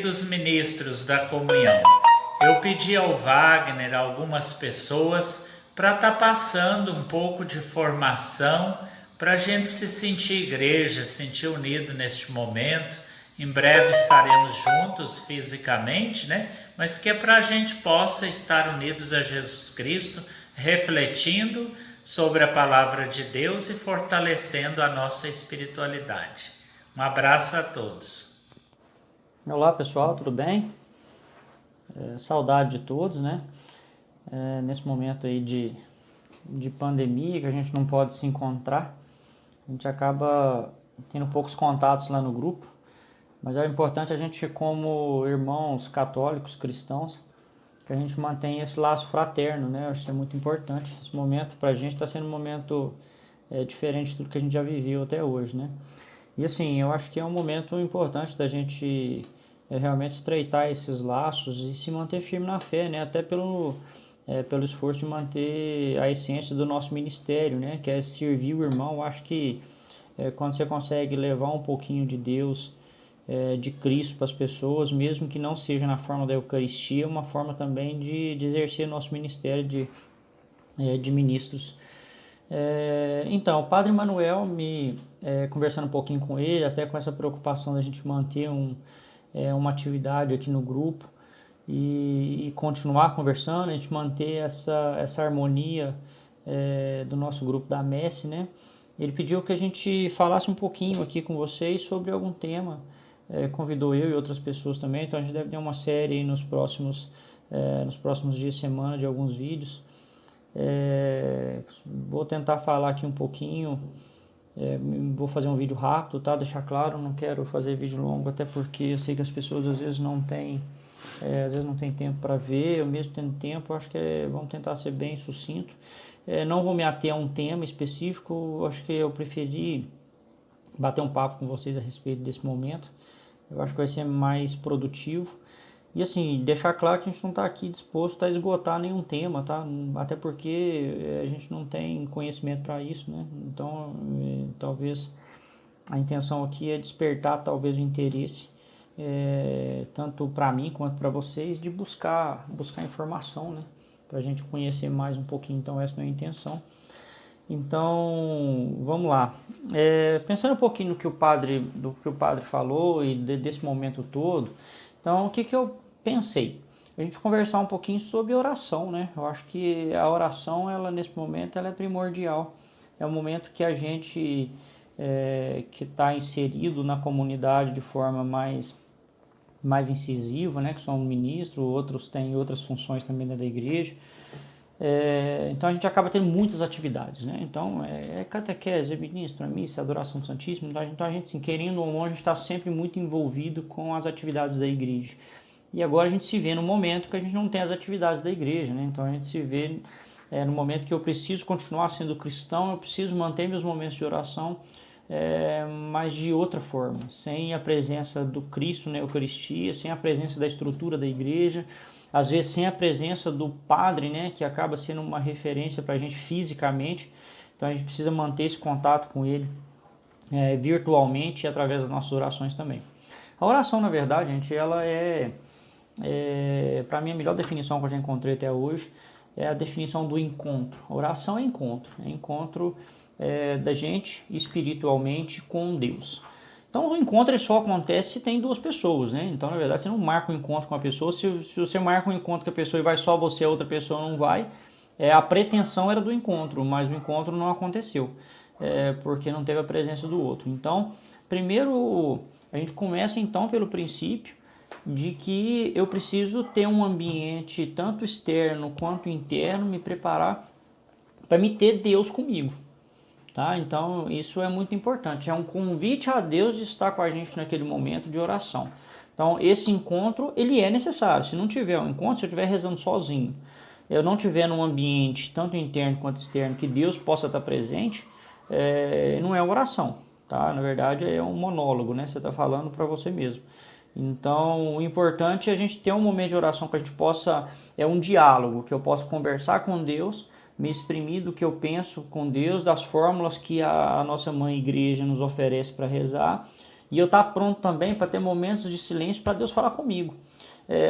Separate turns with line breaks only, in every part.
queridos ministros da comunhão, eu pedi ao Wagner, algumas pessoas, para estar passando um pouco de formação, para a gente se sentir igreja, sentir unido neste momento. Em breve estaremos juntos fisicamente, né? Mas que é para a gente possa estar unidos a Jesus Cristo, refletindo sobre a palavra de Deus e fortalecendo a nossa espiritualidade. Um abraço a todos.
Olá pessoal, tudo bem? Saudade de todos, né? Nesse momento aí de pandemia, que a gente não pode se encontrar, a gente acaba tendo poucos contatos lá no grupo, mas é importante a gente, como irmãos católicos, cristãos, que a gente mantenha esse laço fraterno, né? Eu acho que é muito importante. Esse momento pra gente está sendo um momento diferente de tudo que a gente já viveu até hoje, né? E assim, eu acho que é um momento importante da gente realmente estreitar esses laços e se manter firme na fé, né? Até pelo esforço de manter a essência do nosso ministério, né? Que é servir o irmão. Eu acho que quando você consegue levar um pouquinho de Deus, de Cristo para as pessoas, mesmo que não seja na forma da Eucaristia, é uma forma também de exercer nosso ministério de ministros. Então, o Padre Manuel, conversando um pouquinho com ele, até com essa preocupação da gente manter uma atividade aqui no grupo e continuar conversando, a gente manter essa harmonia do nosso grupo da Messe, né? Ele pediu que a gente falasse um pouquinho aqui com vocês sobre algum tema, convidou eu e outras pessoas também, então a gente deve ter uma série aí nos próximos dias de semana de alguns vídeos. Vou tentar falar aqui um pouquinho, vou fazer um vídeo rápido, tá? Deixar claro, não quero fazer vídeo longo, até porque eu sei que as pessoas às vezes não têm tempo para ver, eu mesmo tendo tempo, acho que vamos tentar ser bem sucinto. Não vou me ater a um tema específico, acho que eu preferi bater um papo com vocês a respeito desse momento, eu acho que vai ser mais produtivo. E assim, deixar claro que a gente não está aqui disposto a esgotar nenhum tema, tá? Até porque a gente não tem conhecimento para isso, né? Então, talvez a intenção aqui é despertar talvez o interesse, tanto para mim quanto para vocês, de buscar informação, né? Para a gente conhecer mais um pouquinho, então essa não é a intenção. Então, vamos lá. Pensando um pouquinho do que o padre falou e desse momento todo, então o que eu pensei? A gente conversar um pouquinho sobre oração, né? Eu acho que a oração, ela nesse momento, ela é primordial. É um momento que a gente que está inserido na comunidade de forma mais incisiva, né? Que são ministros, outros têm outras funções também dentro da igreja. Então a gente acaba tendo muitas atividades, né? Então catequese, ministro, missa, adoração do Santíssimo. Então a gente, assim, querendo ou não, a gente está sempre muito envolvido com as atividades da igreja. E agora a gente se vê no momento que a gente não tem as atividades da igreja, né? Então a gente se vê no momento que eu preciso continuar sendo cristão, eu preciso manter meus momentos de oração, mas de outra forma, sem a presença do Cristo na Eucaristia, sem a presença da estrutura da igreja, às vezes sem a presença do padre, né, que acaba sendo uma referência para a gente fisicamente. Então a gente precisa manter esse contato com ele virtualmente e através das nossas orações também. A oração, na verdade, gente, ela para mim a melhor definição que eu já encontrei até hoje é a definição do encontro. A oração é encontro da gente espiritualmente com Deus. Então o encontro ele só acontece se tem duas pessoas, né? Então na verdade você não marca um encontro com a pessoa, se você marca um encontro com a pessoa e vai só você, a outra pessoa não vai, a pretensão era do encontro, mas o encontro não aconteceu, porque não teve a presença do outro. Então, primeiro a gente começa então pelo princípio de que eu preciso ter um ambiente tanto externo quanto interno, me preparar para me ter Deus comigo. Tá? Então isso é muito importante, é um convite a Deus de estar com a gente naquele momento de oração. Então esse encontro ele é necessário. Se não tiver um encontro, se eu estiver rezando sozinho, eu não tiver num ambiente tanto interno quanto externo que Deus possa estar presente, não é oração, tá? Na verdade é um monólogo, né? Você está falando para você mesmo. Então o importante é a gente ter um momento de oração que a gente possa, um diálogo, que eu possa conversar com Deus, me exprimir do que eu penso com Deus, das fórmulas que a nossa mãe igreja nos oferece para rezar, E eu estar pronto também para ter momentos de silêncio para Deus falar comigo.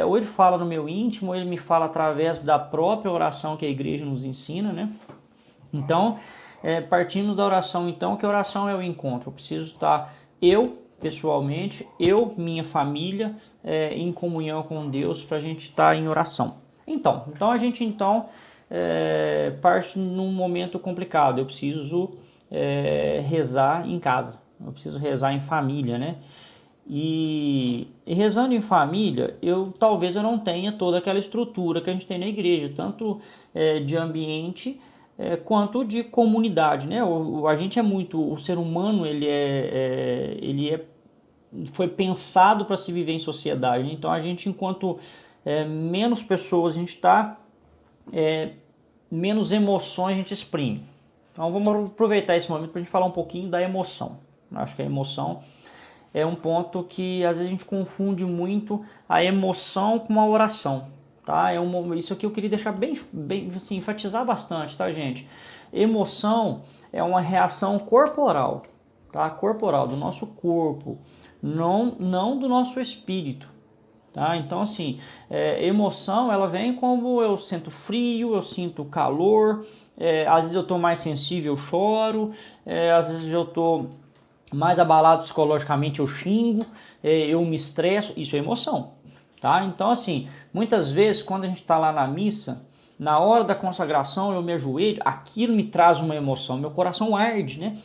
Ou ele fala no meu íntimo, ou ele me fala através da própria oração que a igreja nos ensina, né? Então, partimos da oração, então, que a oração é o encontro. Eu preciso estar, eu, pessoalmente, minha família, em comunhão com Deus, para a gente estar em oração. Então a gente, parte num momento complicado. Eu preciso rezar em casa, eu preciso rezar em família, né? E rezando em família, talvez eu não tenha toda aquela estrutura que a gente tem na igreja, tanto de ambiente quanto de comunidade, né? A gente o ser humano, foi pensado para se viver em sociedade, né? Então a gente, enquanto menos pessoas a gente está, menos emoções a gente exprime. Então vamos aproveitar esse momento para a gente falar um pouquinho da emoção. Eu acho que a emoção é um ponto que às vezes a gente confunde muito a emoção com a oração, tá? Isso aqui eu queria deixar bem assim, enfatizar bastante, tá, gente? Emoção é uma reação corporal, tá? Corporal, do nosso corpo, não do nosso espírito, tá? Então, assim, emoção, ela vem como eu sinto frio, eu sinto calor, às vezes eu estou mais sensível, eu choro, às vezes eu estou mais abalado psicologicamente, eu xingo, eu me estresso, isso é emoção, tá? Então, assim, muitas vezes quando a gente está lá na missa, na hora da consagração eu me ajoelho, aquilo me traz uma emoção, meu coração arde, né?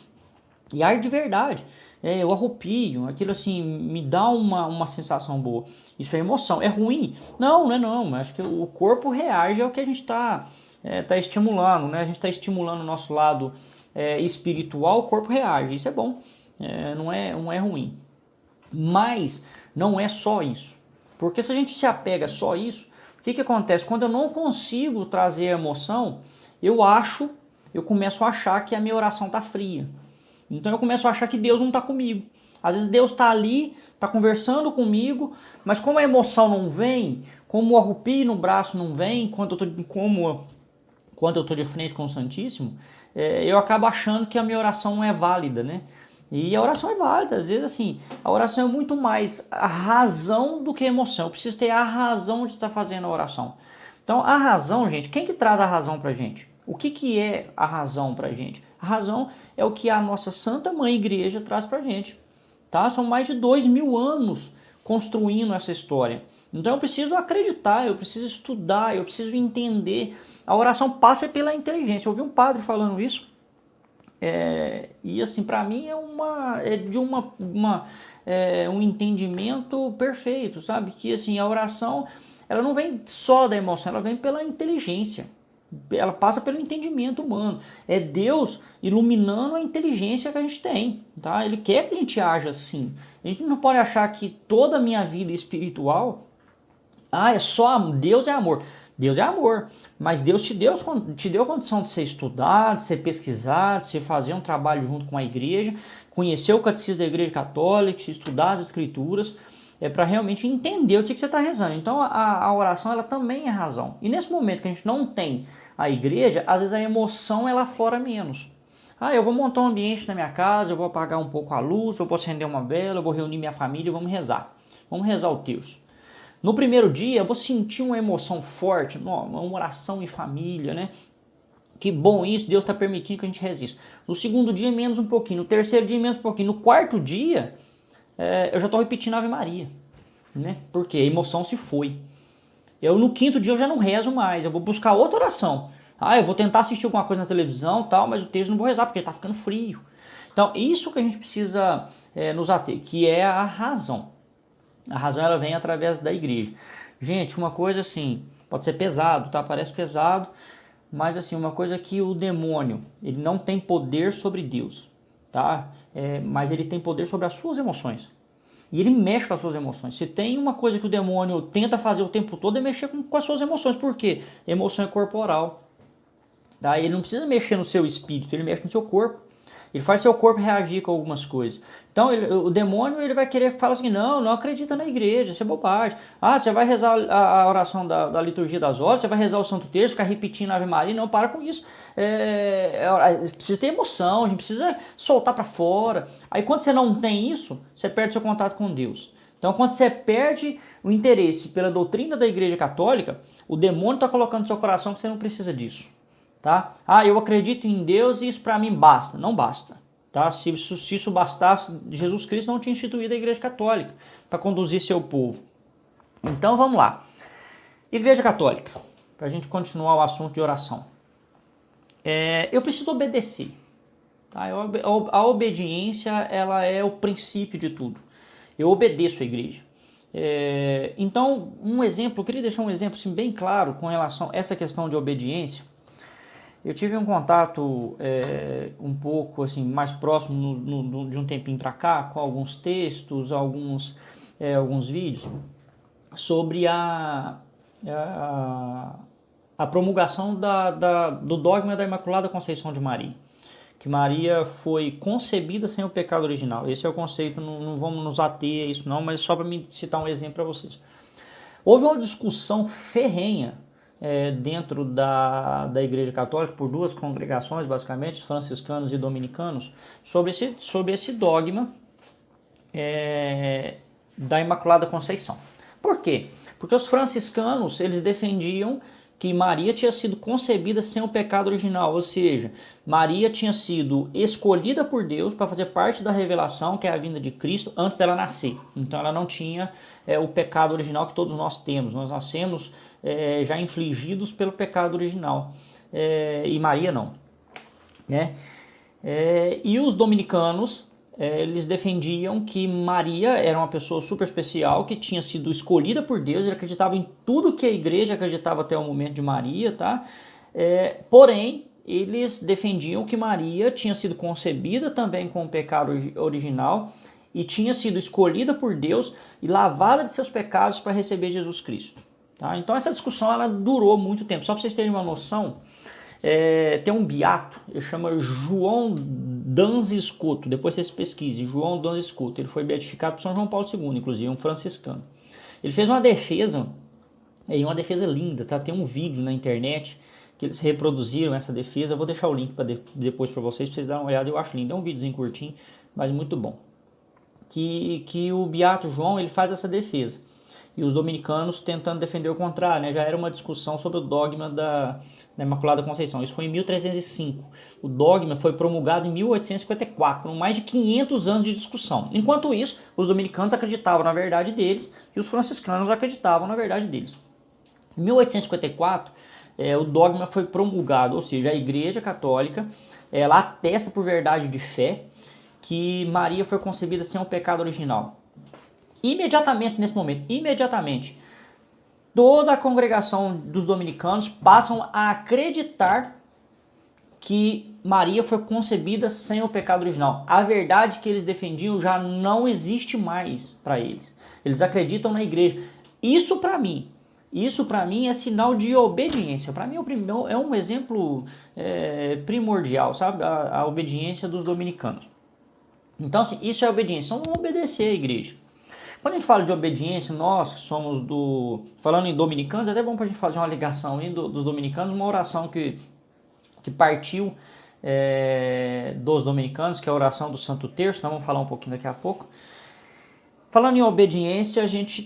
E arde de verdade, eu arrepio, aquilo assim me dá uma sensação boa. Isso é emoção, é ruim? Não, não é não, mas acho que o corpo reage ao que a gente está tá estimulando, né? A gente está estimulando o nosso lado espiritual, o corpo reage, isso é bom. Não é ruim. Mas não é só isso. Porque se a gente se apega só a isso, o que acontece? Quando eu não consigo trazer a emoção, eu começo a achar que a minha oração está fria. Então eu começo a achar que Deus não está comigo. Às vezes Deus está ali, está conversando comigo, mas como a emoção não vem, como o arrepio no braço não vem, quando eu estou de frente com o Santíssimo, eu acabo achando que a minha oração não é válida, né? E a oração é válida, às vezes assim, a oração é muito mais a razão do que a emoção. Eu preciso ter a razão de estar fazendo a oração. Então a razão, gente, quem que traz a razão pra gente? O que é a razão pra gente? A razão é o que a nossa Santa Mãe Igreja traz pra gente. Tá? São mais de 2000 anos construindo essa história. Então eu preciso acreditar, eu preciso estudar, eu preciso entender. A oração passa pela inteligência. Eu ouvi um padre falando isso. E assim, para mim um entendimento perfeito, sabe? Que assim, a oração, ela não vem só da emoção, ela vem pela inteligência. Ela passa pelo entendimento humano. É Deus iluminando a inteligência que a gente tem, tá? Ele quer que a gente haja assim. A gente não pode achar que toda a minha vida espiritual, é só Deus é amor. Deus é amor, mas Deus te deu condição de você estudar, de você pesquisar, de você fazer um trabalho junto com a igreja, conhecer o catecismo da igreja católica, estudar as escrituras, para realmente entender o que você está rezando. Então a oração, ela também é razão. E nesse momento que a gente não tem a igreja, às vezes a emoção ela aflora menos. Eu vou montar um ambiente na minha casa, eu vou apagar um pouco a luz, eu vou acender uma vela, eu vou reunir minha família e vamos rezar. Vamos rezar o terço. No primeiro dia, eu vou sentir uma emoção forte, uma oração em família, né? Que bom isso, Deus está permitindo que a gente reze isso. No segundo dia, menos um pouquinho. No terceiro dia, menos um pouquinho. No quarto dia, eu já estou repetindo a Ave Maria, né? Porque a emoção se foi. No quinto dia, eu já não rezo mais. Eu vou buscar outra oração. Eu vou tentar assistir alguma coisa na televisão, tal, mas o texto não vou rezar, porque está ficando frio. Então, isso que a gente precisa nos ater, que é a razão. A razão, ela vem através da igreja. Gente, uma coisa assim, pode ser pesado, tá? Parece pesado, mas assim, uma coisa que o demônio, ele não tem poder sobre Deus, tá? Mas ele tem poder sobre as suas emoções. E ele mexe com as suas emoções. Se tem uma coisa que o demônio tenta fazer o tempo todo, é mexer com as suas emoções. Por quê? Emoção é corporal. Tá? Ele não precisa mexer no seu espírito, ele mexe no seu corpo. Ele faz seu corpo reagir com algumas coisas. Então, o demônio ele vai querer falar assim, não acredita na igreja, isso é bobagem. Ah, você vai rezar a oração da liturgia das horas, você vai rezar o Santo Terço, ficar repetindo a Ave Maria, não, para com isso. Precisa ter emoção, a gente precisa soltar para fora. Aí quando você não tem isso, você perde seu contato com Deus. Então, quando você perde o interesse pela doutrina da Igreja Católica, o demônio está colocando no seu coração que você não precisa disso. Tá? Ah, eu acredito em Deus e isso para mim basta. Não basta. Tá? Se isso bastasse, Jesus Cristo não tinha instituído a Igreja Católica para conduzir seu povo. Então vamos lá. Igreja Católica, para a gente continuar o assunto de oração. Eu preciso obedecer. Tá? A obediência ela é o princípio de tudo. Eu obedeço a igreja. Então, um exemplo, eu queria deixar um exemplo assim, bem claro com relação a essa questão de obediência. Eu tive um contato um pouco assim, mais próximo de um tempinho para cá, com alguns textos, alguns vídeos, sobre a promulgação do dogma da Imaculada Conceição de Maria. Que Maria foi concebida sem o pecado original. Esse é o conceito, não vamos nos ater a isso não, mas só para me citar um exemplo para vocês. Houve uma discussão ferrenha dentro da Igreja Católica por duas congregações, basicamente, os franciscanos e dominicanos, sobre esse dogma da Imaculada Conceição. Por quê? Porque os franciscanos, eles defendiam que Maria tinha sido concebida sem o pecado original, ou seja, Maria tinha sido escolhida por Deus para fazer parte da revelação, que é a vinda de Cristo, antes dela nascer. Então ela não tinha o pecado original que todos nós temos. Nós nascemos já infligidos pelo pecado original, e Maria não. Né? E os dominicanos, eles defendiam que Maria era uma pessoa super especial, que tinha sido escolhida por Deus, eles acreditavam em tudo que a igreja acreditava até o momento de Maria, tá? Porém, eles defendiam que Maria tinha sido concebida também com o pecado original e tinha sido escolhida por Deus e lavada de seus pecados para receber Jesus Cristo. Tá? Então essa discussão ela durou muito tempo. Só para vocês terem uma noção, tem um beato, ele chama João Danziscoto, depois vocês pesquisem, João Danziscoto, ele foi beatificado por São João Paulo II, inclusive, um franciscano. Ele fez uma defesa linda, tá? Tem um vídeo na internet que eles reproduziram essa defesa, eu vou deixar o link depois para vocês darem uma olhada, eu acho lindo, é um videozinho curtinho, mas muito bom. Que o beato João, ele faz essa defesa, e os dominicanos tentando defender o contrário, né? Já era uma discussão sobre o dogma da Imaculada Conceição. Isso foi em 1305. O dogma foi promulgado em 1854, com mais de 500 anos de discussão. Enquanto isso, os dominicanos acreditavam na verdade deles e os franciscanos acreditavam na verdade deles. Em 1854, o dogma foi promulgado, ou seja, a Igreja Católica ela atesta por verdade de fé que Maria foi concebida sem o pecado original. Imediatamente, nesse momento, toda a congregação dos dominicanos passam a acreditar que Maria foi concebida sem o pecado original. A verdade que eles defendiam já não existe mais para eles. Eles acreditam na igreja. Isso para mim é sinal de obediência. Para mim é um exemplo primordial, sabe? A obediência dos dominicanos. Então, assim, isso é obediência. Então, vamos obedecer à igreja. Quando a gente fala de obediência, nós que somos falando em dominicanos, é até bom para a gente fazer uma ligação aí dos dominicanos, uma oração que partiu dos dominicanos, que é a oração do Santo Terço, nós vamos falar um pouquinho daqui a pouco. Falando em obediência, hoje a gente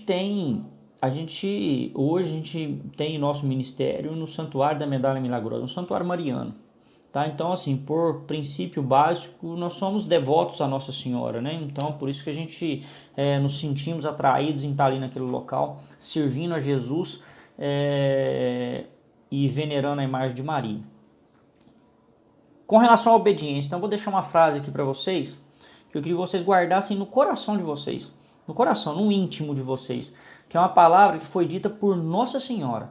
tem nosso ministério no Santuário da Medalha Milagrosa, no Santuário Mariano. Tá? Então, assim, por princípio básico, nós somos devotos à Nossa Senhora, né? Então, por isso que a gente nos sentimos atraídos em estar ali naquele local, servindo a Jesus e venerando a imagem de Maria. Com relação à obediência, então, eu vou deixar uma frase aqui para vocês, que eu queria que vocês guardassem no coração de vocês, no íntimo de vocês, que é uma palavra que foi dita por Nossa Senhora,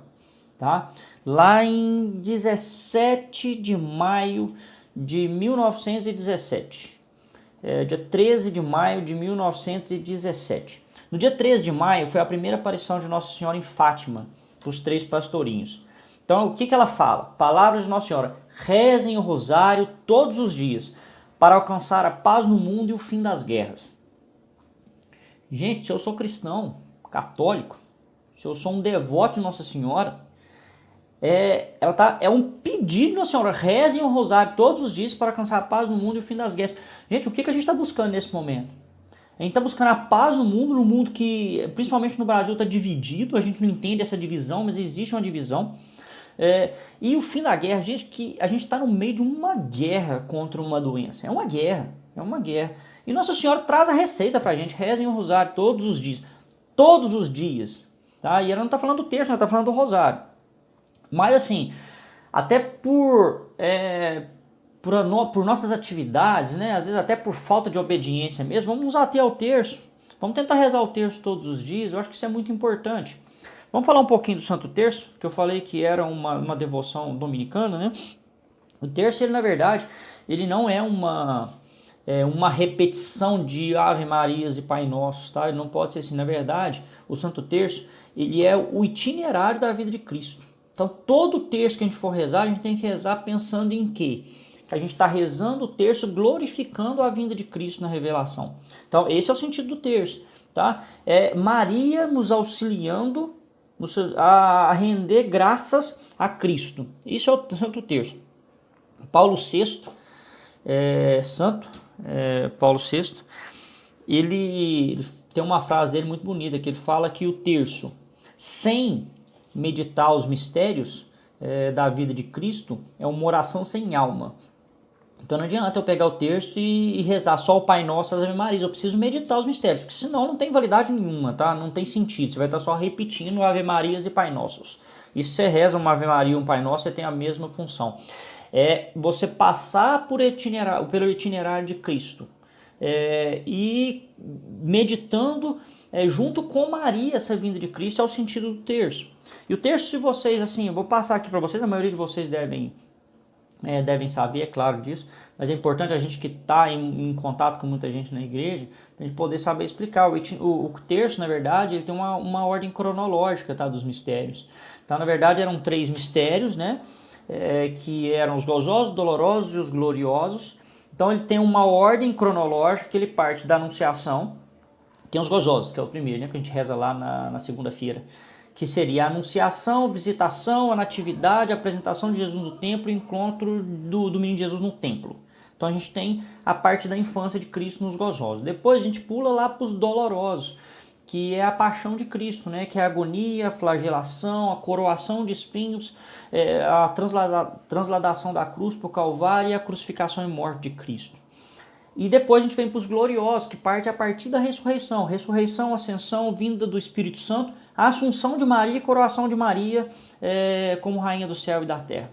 tá? Lá em 17 de maio de 1917. Dia 13 de maio de 1917. No dia 13 de maio foi a primeira aparição de Nossa Senhora em Fátima, os 3 pastorinhos. Então, o que ela fala? Palavras de Nossa Senhora. Rezem o rosário todos os dias, para alcançar a paz no mundo e o fim das guerras. Gente, se eu sou cristão, católico, se eu sou um devoto de Nossa Senhora, é um pedido de Nossa Senhora, rezem o rosário todos os dias para alcançar a paz no mundo e o fim das guerras. Gente, o que a gente está buscando nesse momento? A gente está buscando a paz no mundo que, principalmente no Brasil, está dividido, a gente não entende essa divisão, mas existe uma divisão. E o fim da guerra, gente, que a gente está no meio de uma guerra contra uma doença. É uma guerra. E Nossa Senhora traz a receita pra gente, rezem o rosário todos os dias, tá? E ela não está falando do terço, ela está falando do rosário. Mas assim, até por nossas atividades, né? Às vezes até por falta de obediência mesmo, vamos nos ater ao terço. Vamos tentar rezar o terço todos os dias, eu acho que isso é muito importante. Vamos falar um pouquinho do Santo Terço, que eu falei que era uma devoção dominicana, né? O terço, ele na verdade, ele não é uma repetição de Ave Marias e Pai Nosso, tá? Ele não pode ser assim. Na verdade, o Santo Terço, ele é o itinerário da vida de Cristo. Então, todo terço que a gente for rezar, a gente tem que rezar pensando em quê? Que a gente está rezando o terço glorificando a vinda de Cristo na revelação. Então, esse é o sentido do terço, tá? É Maria nos auxiliando a render graças a Cristo. Isso é o Santo Terço. Paulo VI, Paulo VI, ele tem uma frase dele muito bonita, que ele fala que o terço, sem meditar os mistérios da vida de Cristo, é uma oração sem alma. Então não adianta eu pegar o terço e rezar só o Pai Nosso e as Ave Marias. Eu preciso meditar os mistérios, porque senão não tem validade nenhuma, tá? Não tem sentido. Você vai estar só repetindo Ave Marias e Pai Nossos. E se você reza uma Ave Maria e um Pai Nosso, você tem a mesma função. É você passar pelo itinerário de Cristo. E meditando junto com Maria essa vinda de Cristo é o sentido do terço. E o terço, se vocês, assim, eu vou passar aqui para vocês, a maioria de vocês devem saber, é claro disso, mas é importante a gente que está em contato com muita gente na igreja, a gente poder saber explicar. O terço, na verdade, ele tem uma ordem cronológica, tá, dos mistérios. Então, na verdade, eram 3 mistérios, né, que eram os gozosos, dolorosos e os gloriosos. Então, ele tem uma ordem cronológica que ele parte da Anunciação. Tem os gozosos, que é o primeiro, né, que a gente reza lá na segunda-feira, que seria a anunciação, visitação, a natividade, a apresentação de Jesus no templo e o encontro do menino Jesus no templo. Então a gente tem a parte da infância de Cristo nos gozosos. Depois a gente pula lá para os dolorosos, que é a paixão de Cristo, né? Que é a agonia, a flagelação, a coroação de espinhos, a transladação da cruz para o Calvário e a crucificação e morte de Cristo. E depois a gente vem para os gloriosos, que parte a partir da ressurreição. Ressurreição, ascensão, vinda do Espírito Santo, a assunção de Maria e coroação de Maria como rainha do céu e da terra.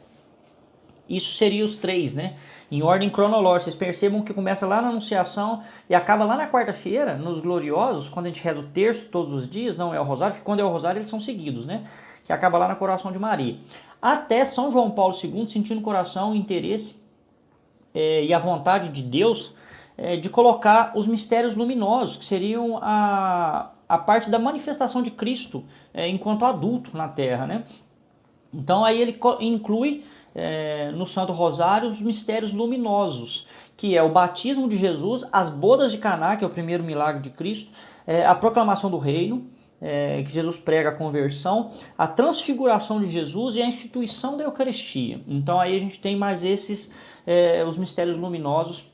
Isso seria os 3, né? Em ordem cronológica. Vocês percebam que começa lá na Anunciação e acaba lá na quarta-feira, nos gloriosos, quando a gente reza o terço todos os dias, não é o rosário, porque quando é o rosário eles são seguidos, né? Que acaba lá na coroação de Maria. Até São João Paulo II, sentindo o coração, o interesse e a vontade de Deus de colocar os mistérios luminosos, que seriam a parte da manifestação de Cristo enquanto adulto na Terra, né? Então aí ele inclui no Santo Rosário os mistérios luminosos, que é o batismo de Jesus, as bodas de Caná, que é o primeiro milagre de Cristo, a proclamação do reino, que Jesus prega a conversão, a transfiguração de Jesus e a instituição da Eucaristia. Então aí a gente tem mais esses, os mistérios luminosos,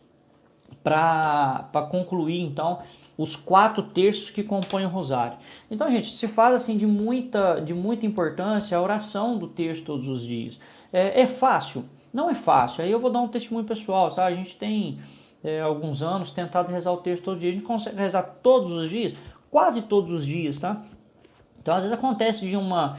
para concluir então os 4 terços que compõem o rosário. Então, gente, se faz assim de muita importância a oração do terço todos os dias. É fácil? Não é fácil. Aí eu vou dar um testemunho pessoal, sabe? A gente tem alguns anos tentado rezar o terço todos os dias. A gente consegue rezar todos os dias? Quase todos os dias, tá? Então, às vezes acontece de uma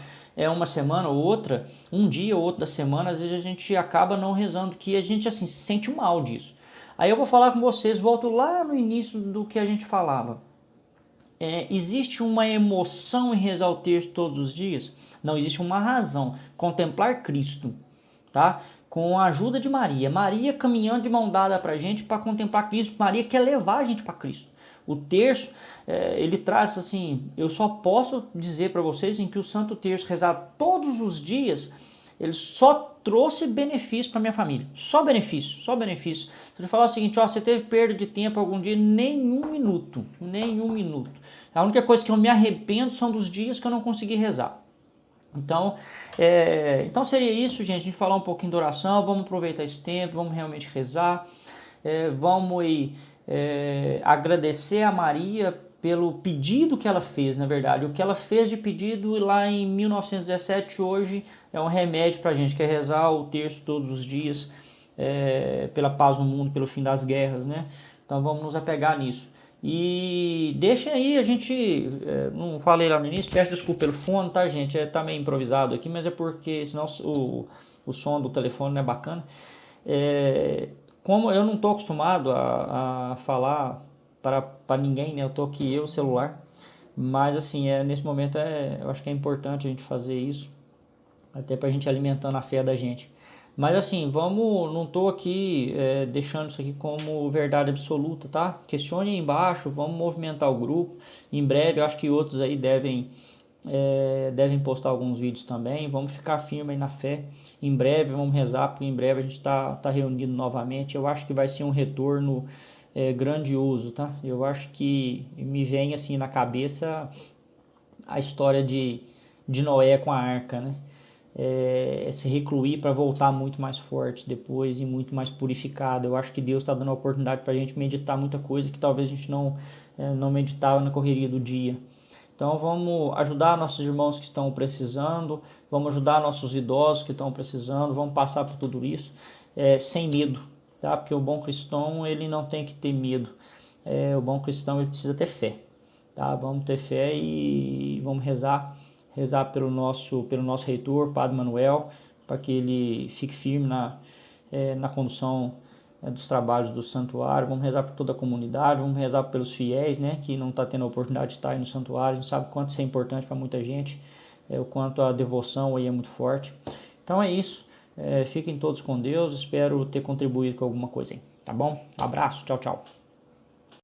semana ou outra, um dia ou outro da semana, às vezes a gente acaba não rezando, que a gente assim se sente mal disso. Aí eu vou falar com vocês, volto lá no início do que a gente falava. Existe uma emoção em rezar o terço todos os dias? Não, existe uma razão. Contemplar Cristo, tá? Com a ajuda de Maria. Maria caminhando de mão dada para a gente para contemplar Cristo. Maria quer levar a gente para Cristo. O terço, ele traz assim, eu só posso dizer para vocês em que o Santo Terço rezado todos os dias, ele só trouxe benefício para minha família, só benefício, só benefício. Se eu falar o seguinte, ó, você teve perda de tempo algum dia? Nenhum minuto, nenhum minuto. A única coisa que eu me arrependo são dos dias que eu não consegui rezar. Então seria isso, gente, a gente falar um pouquinho de oração, vamos aproveitar esse tempo, vamos realmente rezar, vamos agradecer a Maria pelo pedido que ela fez, na verdade. O que ela fez de pedido lá em 1917, hoje é um remédio pra gente, que é rezar o terço todos os dias, pela paz no mundo, pelo fim das guerras, né? Então vamos nos apegar nisso. E deixem aí, a gente, não falei lá no início, peço desculpa pelo fone, tá, gente? Tá meio improvisado aqui, mas é porque senão o som do telefone não é bacana. Como eu não estou acostumado a falar para ninguém, né? Eu tô aqui, o celular. Mas assim, nesse momento eu acho que é importante a gente fazer isso, até para a gente alimentando a fé da gente. Mas assim, não estou aqui deixando isso aqui como verdade absoluta, tá? Questione aí embaixo, vamos movimentar o grupo. Em breve, eu acho que outros aí devem postar alguns vídeos também. Vamos ficar firme aí na fé. Em breve, vamos rezar, porque em breve a gente tá reunido novamente. Eu acho que vai ser um retorno grandioso, tá? Eu acho que me vem assim na cabeça a história de Noé com a arca, né? Se recluir para voltar muito mais forte depois e muito mais purificado. Eu acho que Deus está dando a oportunidade para a gente meditar muita coisa que talvez a gente não meditava na correria do dia. Então vamos ajudar nossos irmãos que estão precisando, vamos ajudar nossos idosos que estão precisando, vamos passar por tudo isso sem medo, tá? Porque o bom cristão ele não tem que ter medo. O bom cristão ele precisa ter fé, tá? Vamos ter fé e vamos rezar pelo nosso reitor, Padre Manuel, para que ele fique firme na condução dos trabalhos do santuário. Vamos rezar por toda a comunidade, vamos rezar pelos fiéis, né, que não está tendo a oportunidade de estar aí no santuário. A gente sabe o quanto isso é importante para muita gente, o quanto a devoção aí é muito forte. Então é isso, fiquem todos com Deus, espero ter contribuído com alguma coisa aí, tá bom? Abraço, tchau, tchau.